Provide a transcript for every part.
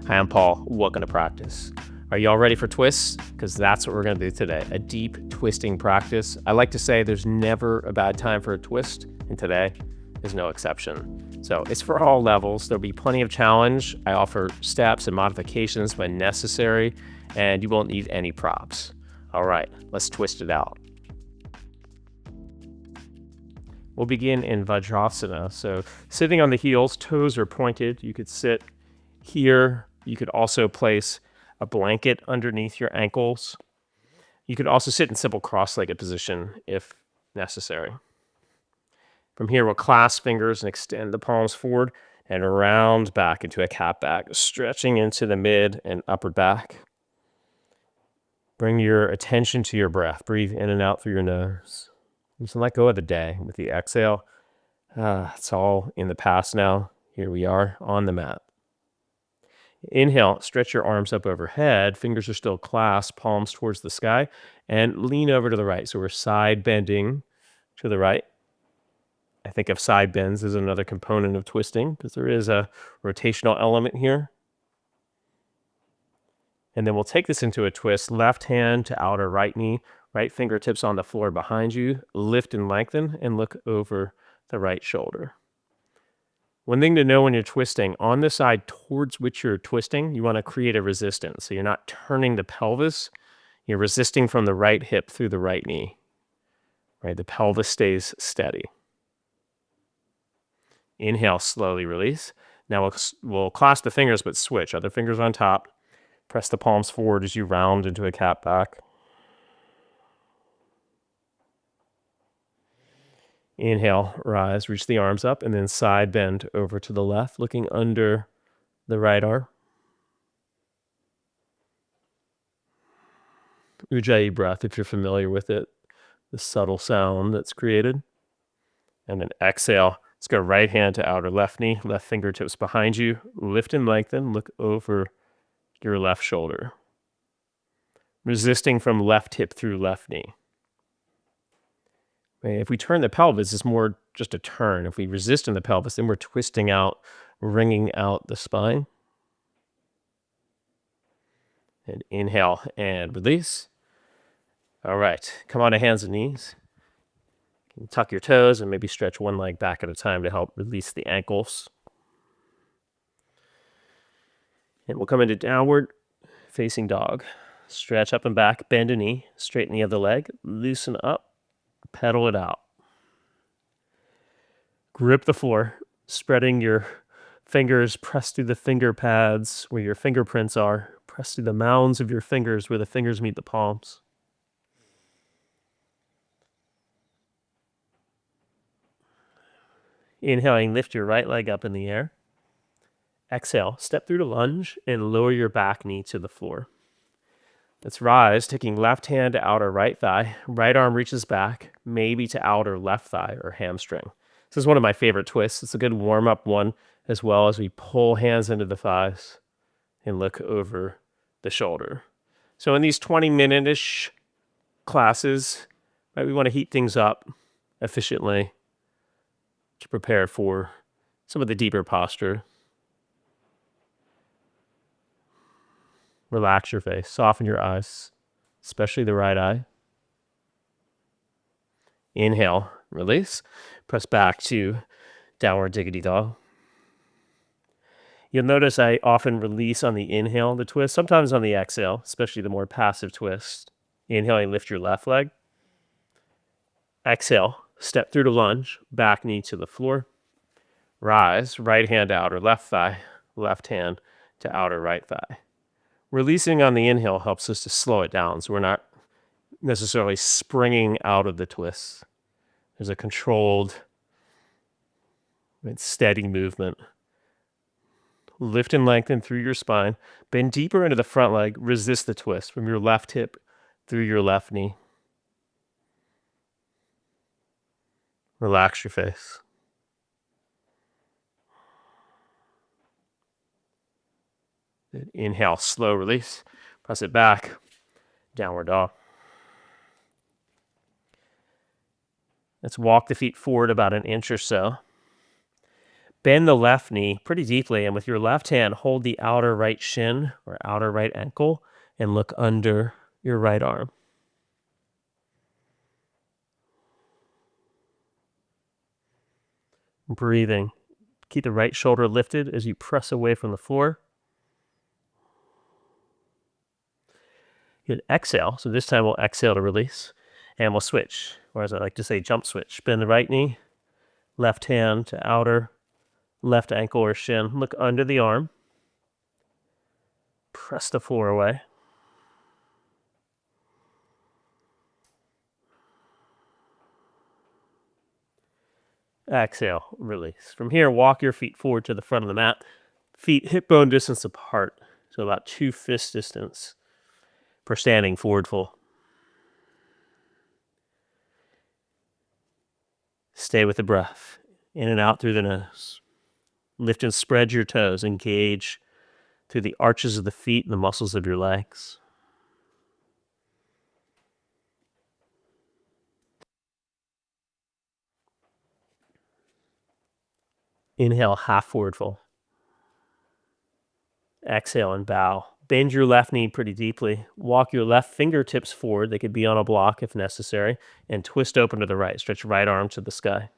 Hi, I'm Paul. Welcome to practice. Are y'all ready for twists? Because that's what we're going to do today, a deep twisting practice. I like to say there's never a bad time for a twist, and today is no exception. So it's for all levels. There'll be plenty of challenge. I offer steps and modifications when necessary, and you won't need any props. All right, let's twist it out. We'll begin in Vajrasana. So sitting on the heels, toes are pointed. You could sit here. You could also place a blanket underneath your ankles. You could also sit in simple cross-legged position if necessary. From here, we'll clasp fingers and extend the palms forward and round back into a cat back, stretching into the mid and upper back. Bring your attention to your breath. Breathe in and out through your nose. You can let go of the day with the exhale. It's all in the past now. Here we are on the mat. Inhale, stretch your arms up overhead. Fingers are still clasped, palms towards the sky, and lean over to the right. So we're side bending to the right. I think of side bends as another component of twisting because there is a rotational element here. And then we'll take this into a twist. Left hand to outer right knee, right fingertips on the floor behind you. Lift and lengthen and look over the right shoulder. One thing to know when you're twisting, on the side towards which you're twisting, you want to create a resistance. So you're not turning the pelvis, you're resisting from the right hip through the right knee. Right? The pelvis stays steady. Inhale, slowly release. Now we'll clasp the fingers but switch. Other fingers on top. Press the palms forward as you round into a cat back. Inhale, rise, reach the arms up, and then side bend over to the left, looking under the right arm. Ujjayi breath, if you're familiar with it, the subtle sound that's created. And then exhale. Let's go right hand to outer left knee, left fingertips behind you. Lift and lengthen, look over your left shoulder. Resisting from left hip through left knee. If we turn the pelvis, it's more just a turn. If we resist in the pelvis, then we're twisting out, wringing out the spine. And inhale and release. All right, come on to hands and knees. You can tuck your toes and maybe stretch one leg back at a time to help release the ankles. And we'll come into downward facing dog. Stretch up and back, bend a knee, straighten the other leg, loosen up, pedal it out. Grip the floor, spreading your fingers, press through the finger pads where your fingerprints are. Press through the mounds of your fingers where the fingers meet the palms. Inhaling, lift your right leg up in the air. Exhale, step through to lunge and lower your back knee to the floor. Let's rise, taking left hand to outer right thigh. Right arm reaches back, maybe to outer left thigh or hamstring. This is one of my favorite twists. It's a good warm-up one, as well as we pull hands into the thighs and look over the shoulder. So in these 20-minute-ish classes, right, we want to heat things up efficiently to prepare for some of the deeper posture. Relax your face, soften your eyes, especially the right eye. Inhale, release, press back to downward diggity dog. You'll notice I often release on the inhale, the twist, sometimes on the exhale, especially the more passive twist. Inhaling, lift your left leg. Exhale, step through to lunge, back knee to the floor. Rise, right hand to outer left thigh, left hand to outer right thigh. Releasing on the inhale helps us to slow it down, so we're not necessarily springing out of the twist. There's a controlled and steady movement. Lift and lengthen through your spine. Bend deeper into the front leg. Resist the twist from your left hip through your left knee. Relax your face. Inhale, slow release. Press it back. Downward dog. Let's walk the feet forward about an inch or so. Bend the left knee pretty deeply, and with your left hand, hold the outer right shin or outer right ankle and look under your right arm. Breathing. Keep the right shoulder lifted as you press away from the floor. Good. Exhale. So this time we'll exhale to release, and we'll switch. Or as I like to say, jump switch. Bend the right knee, left hand to outer left ankle or shin. Look under the arm. Press the floor away. Exhale, release. From here, walk your feet forward to the front of the mat. Feet hip bone distance apart, so about 2 fist distance for standing forward fold. Stay with the breath, in and out through the nose. Lift and spread your toes, engage through the arches of the feet and the muscles of your legs. Inhale, half forward fold. Exhale and bow. Bend your left knee pretty deeply. Walk your left fingertips forward. They could be on a block if necessary. And twist open to the right. Stretch right arm to the sky.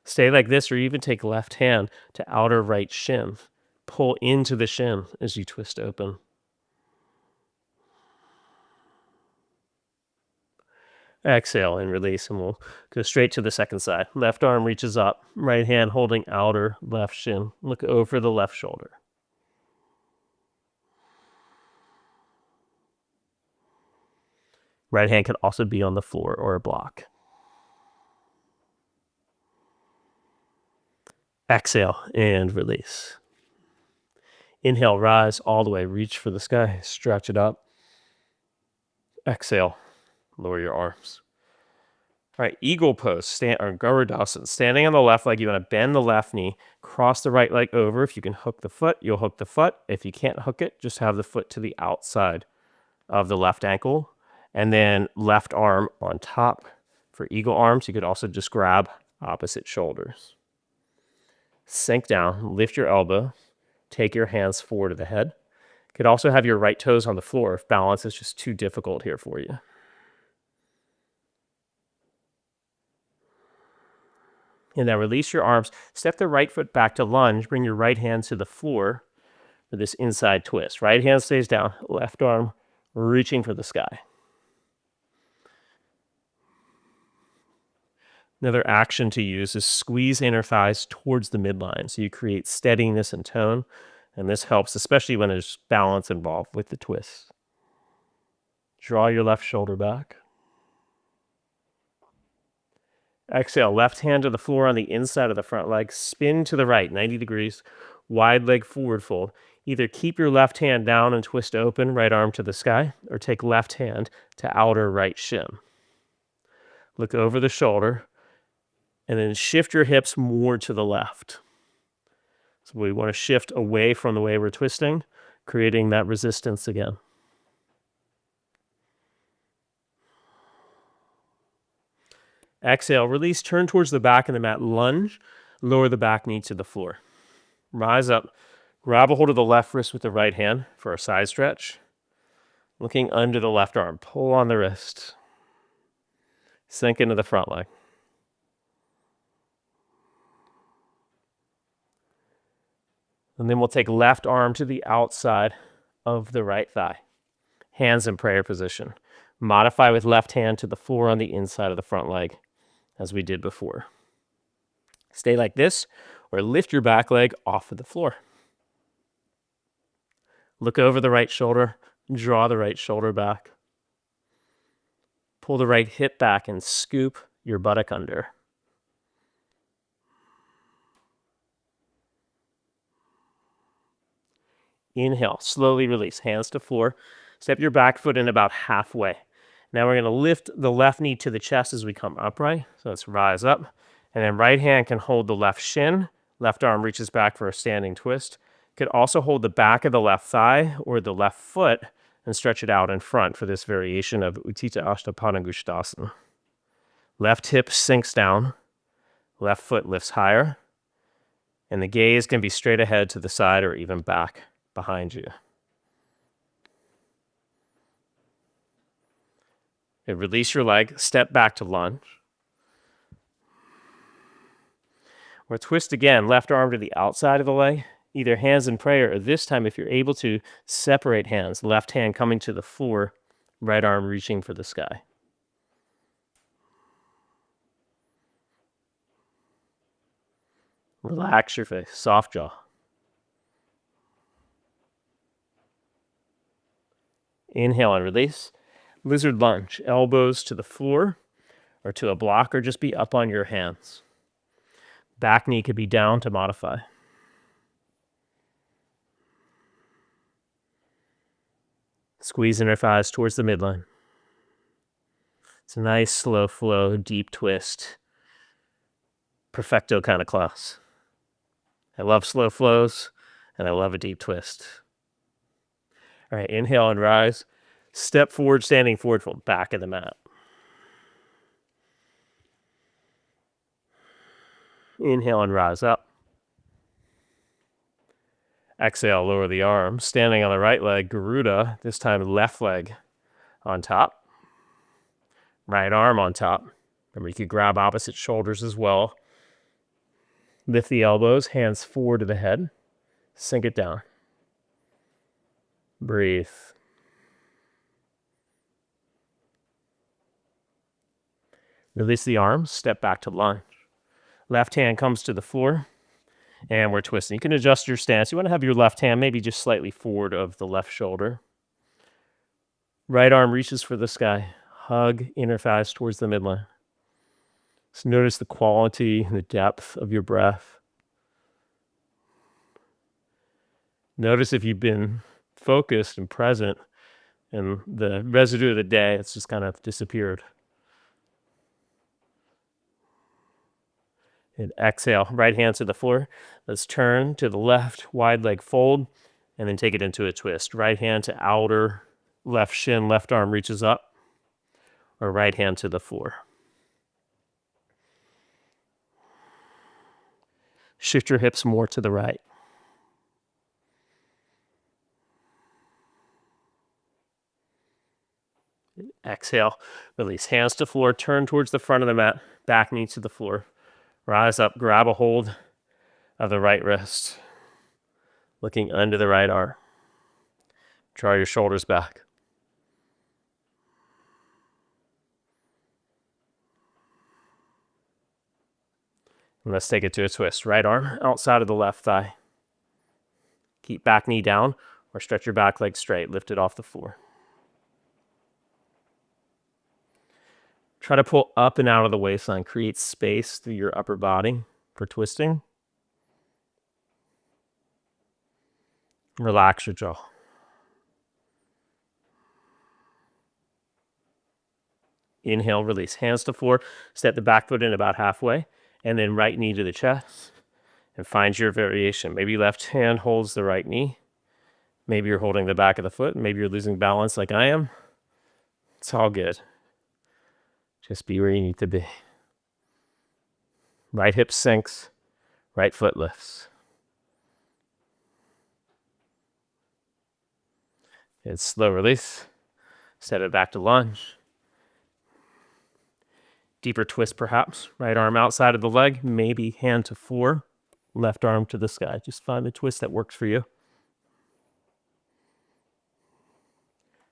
Stay like this, or even take left hand to outer right shin. Pull into the shin as you twist open. Exhale and release, and we'll go straight to the second side. Left arm reaches up. Right hand holding outer left shin. Look over the left shoulder. Right hand could also be on the floor or a block. Exhale and release. Inhale, rise all the way. Reach for the sky. Stretch it up. Exhale. Lower your arms. All right, eagle pose, or Garudasana. Standing on the left leg, you want to bend the left knee, cross the right leg over. If you can hook the foot, you'll hook the foot. If you can't hook it, just have the foot to the outside of the left ankle. And then left arm on top for eagle arms. You could also just grab opposite shoulders. Sink down, lift your elbow, take your hands forward to the head. You could also have your right toes on the floor if balance is just too difficult here for you. And now release your arms. Step the right foot back to lunge. Bring your right hand to the floor for this inside twist. Right hand stays down. Left arm reaching for the sky. Another action to use is squeeze inner thighs towards the midline. So you create steadiness and tone. And this helps, especially when there's balance involved with the twist. Draw your left shoulder back. Exhale, left hand to the floor on the inside of the front leg. Spin to the right, 90 degrees. Wide leg forward fold. Either keep your left hand down and twist open, right arm to the sky, or take left hand to outer right shin. Look over the shoulder, and then shift your hips more to the left. So we want to shift away from the way we're twisting, creating that resistance again. Exhale, release, turn towards the back of the mat, lunge, lower the back knee to the floor. Rise up, grab a hold of the left wrist with the right hand for a side stretch. Looking under the left arm, pull on the wrist. Sink into the front leg. And then we'll take left arm to the outside of the right thigh. Hands in prayer position. Modify with left hand to the floor on the inside of the front leg, as we did before. Stay like this, or lift your back leg off of the floor. Look over the right shoulder, draw the right shoulder back. Pull the right hip back and scoop your buttock under. Inhale, slowly release, hands to floor. Step your back foot in about halfway. Now we're going to lift the left knee to the chest as we come upright. So let's rise up. And then right hand can hold the left shin. Left arm reaches back for a standing twist. Could also hold the back of the left thigh or the left foot and stretch it out in front for this variation of Utthita Ashtapanagushtasana. Left hip sinks down. Left foot lifts higher. And the gaze can be straight ahead, to the side, or even back behind you. And release your leg, step back to lunge. Or twist again, left arm to the outside of the leg, either hands in prayer, or this time, if you're able to, separate hands, left hand coming to the floor, right arm reaching for the sky. Relax your face, soft jaw. Inhale and release. Lizard lunge, elbows to the floor or to a block, or just be up on your hands. Back knee could be down to modify. Squeeze inner thighs towards the midline. It's a nice, slow flow, deep twist. Perfecto kind of class. I love slow flows, and I love a deep twist. All right, inhale and rise. Step forward, standing forward fold, back of the mat. Inhale and rise up. Exhale, lower the arms. Standing on the right leg, Garuda, this time left leg on top. Right arm on top. Remember, you could grab opposite shoulders as well. Lift the elbows, hands forward to the head. Sink it down. Breathe. Release the arms, step back to lunge. Left hand comes to the floor, and we're twisting. You can adjust your stance. You want to have your left hand maybe just slightly forward of the left shoulder. Right arm reaches for the sky. Hug inner thighs towards the midline. So notice the quality and the depth of your breath. Notice if you've been focused and present, and the residue of the day, it's just kind of disappeared. And exhale, right hand to the floor. Let's turn to the left, wide leg fold, and then take it into a twist. Right hand to outer left shin, left arm reaches up, or right hand to the floor. Shift your hips more to the right. Exhale, release. Hands to floor, turn towards the front of the mat, back knee to the floor. Rise up, grab a hold of the right wrist, looking under the right arm. Draw your shoulders back. And let's take it to a twist. Right arm outside of the left thigh. Keep back knee down, or stretch your back leg straight. Lift it off the floor. Try to pull up and out of the waistline. Create space through your upper body for twisting. Relax your jaw. Inhale, release. Hands to floor. Step the back foot in about halfway, and then right knee to the chest. And find your variation. Maybe left hand holds the right knee. Maybe you're holding the back of the foot. Maybe you're losing balance like I am. It's all good. Just be where you need to be. Right hip sinks, right foot lifts. It's slow release. Step it back to lunge. Deeper twist perhaps. Right arm outside of the leg, maybe hand to floor, left arm to the sky. Just find the twist that works for you.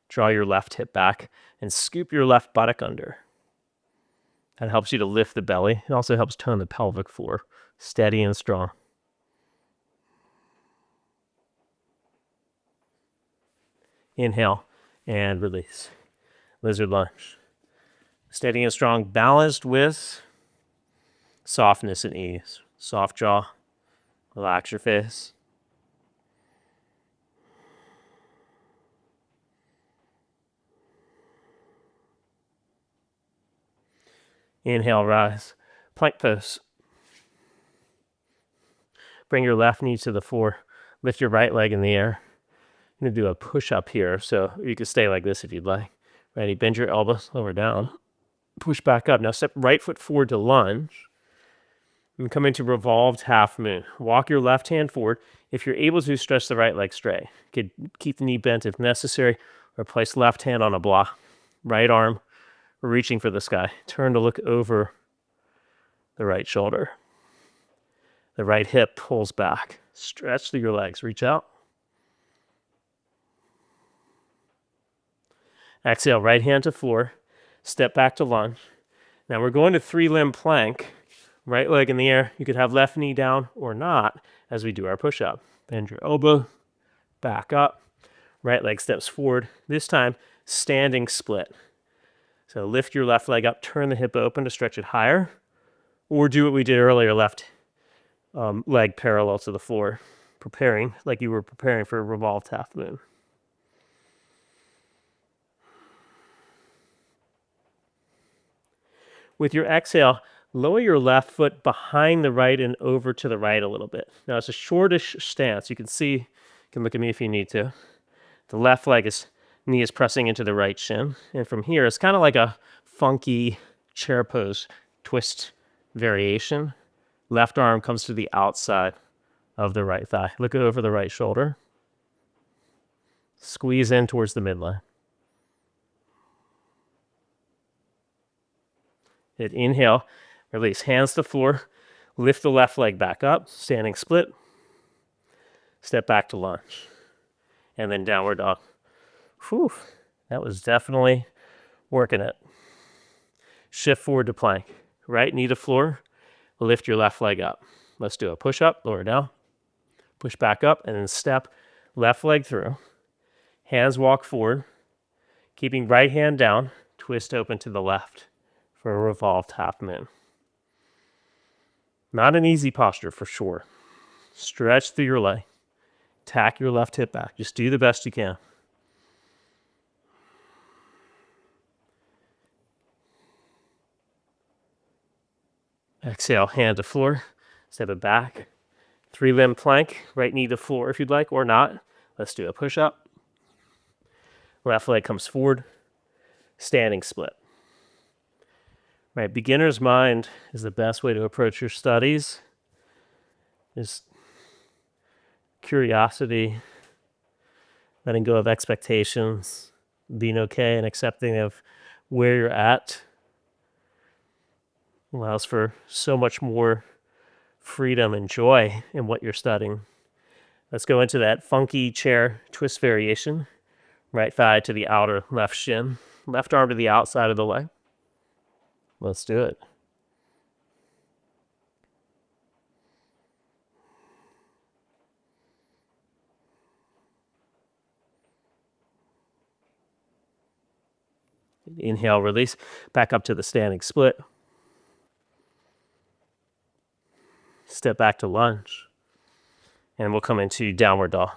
Draw your left hip back and scoop your left buttock under. That helps you to lift the belly. It also helps tone the pelvic floor. Steady and strong. Inhale and release. Lizard lunge. Steady and strong, balanced with softness and ease. Soft jaw. Relax your face. Inhale, rise. Plank pose. Bring your left knee to the floor. Lift your right leg in the air. I'm going to do a push-up here, so you can stay like this if you'd like. Ready? Bend your elbows, lower down. Push back up. Now step right foot forward to lunge. And come into revolved half moon. Walk your left hand forward. If you're able to, stretch the right leg straight. You could keep the knee bent if necessary, or place left hand on a block. Right arm reaching for the sky. Turn to look over the right shoulder. The right hip pulls back. Stretch through your legs. Reach out. Exhale, right hand to floor. Step back to lunge. Now we're going to 3-limb plank. Right leg in the air. You could have left knee down or not as we do our push-up. Bend your elbow. Back up. Right leg steps forward. This time, standing split. So lift your left leg up. Turn the hip open to stretch it higher. Or do what we did earlier, left leg parallel to the floor. Preparing like you were preparing for a revolved half moon. With your exhale, lower your left foot behind the right and over to the right a little bit. Now it's a shortish stance. You can see, you can look at me if you need to. The left knee is pressing into the right shin. And from here, it's kind of like a funky chair pose twist variation. Left arm comes to the outside of the right thigh. Look over the right shoulder. Squeeze in towards the midline. Hit inhale, release, hands to floor, lift the left leg back up, standing split, step back to lunge, and then downward dog. Whew, that was definitely working it. Shift forward to plank, right knee to floor, lift your left leg up. Let's do a push up, lower down, push back up, and then step left leg through. Hands walk forward, keeping right hand down, twist open to the left for a revolved half moon. Not an easy posture for sure. Stretch through your leg. Tack your left hip back. Just do the best you can. Exhale, hand to floor. Step it back. 3-limb plank. Right knee to floor if you'd like or not. Let's do a push-up. Left leg comes forward. Standing split. Right, beginner's mind is the best way to approach your studies. Is curiosity, letting go of expectations, being okay and accepting of where you're at allows for so much more freedom and joy in what you're studying. Let's go into that funky chair twist variation. Right thigh to the outer left shin, left arm to the outside of the leg. Let's do it. Inhale, release, back up to the standing split. Step back to lunge. And we'll come into downward dog.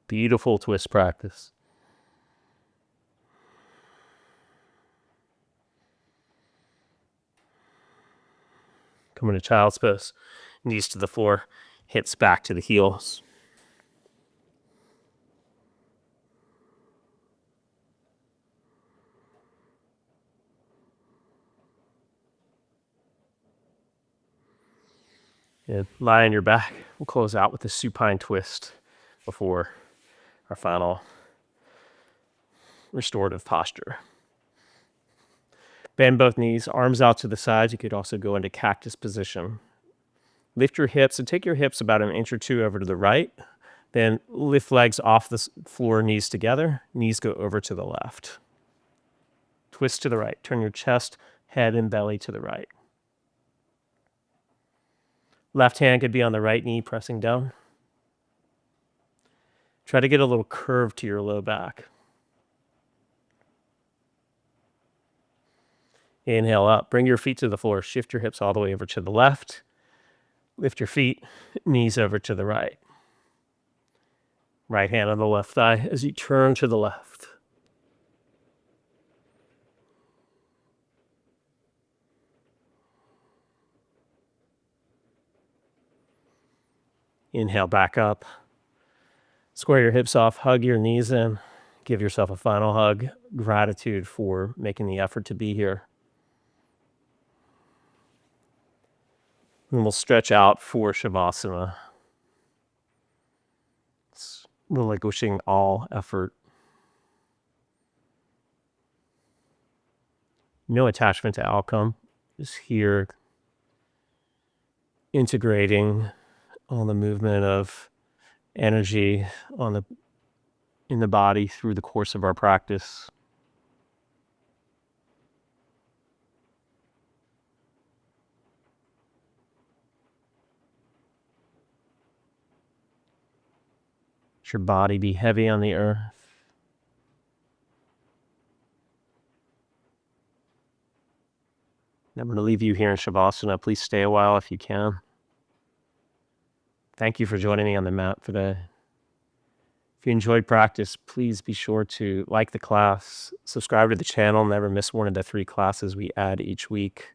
Beautiful twist practice. Come into child's pose. Knees to the floor, hips back to the heels. And lie on your back. We'll close out with a supine twist before our final restorative posture. Bend both knees, arms out to the sides. You could also go into cactus position. Lift your hips and take your hips about an inch or two over to the right. Then lift legs off the floor, knees together. Knees go over to the left. Twist to the right. Turn your chest, head, and belly to the right. Left hand could be on the right knee, pressing down. Try to get a little curve to your low back. Inhale up. Bring your feet to the floor. Shift your hips all the way over to the left. Lift your feet, knees over to the right. Right hand on the left thigh as you turn to the left. Inhale back up. Square your hips off, hug your knees in. Give yourself a final hug. Gratitude for making the effort to be here. And we'll stretch out for Shavasana, relinquishing all effort. No attachment to outcome. Just here, integrating all the movement of energy in the body through the course of our practice. Let your body be heavy on the earth. I'm going to leave you here in Shavasana. Please stay a while if you can. Thank you for joining me on the mat today. If you enjoyed practice, please be sure to like the class, subscribe to the channel, never miss one of the 3 classes we add each week,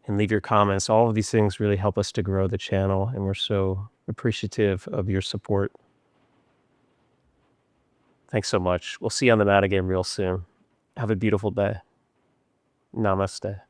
and leave your comments. All of these things really help us to grow the channel, and we're so appreciative of your support. Thanks so much. We'll see you on the mat again real soon. Have a beautiful day. Namaste.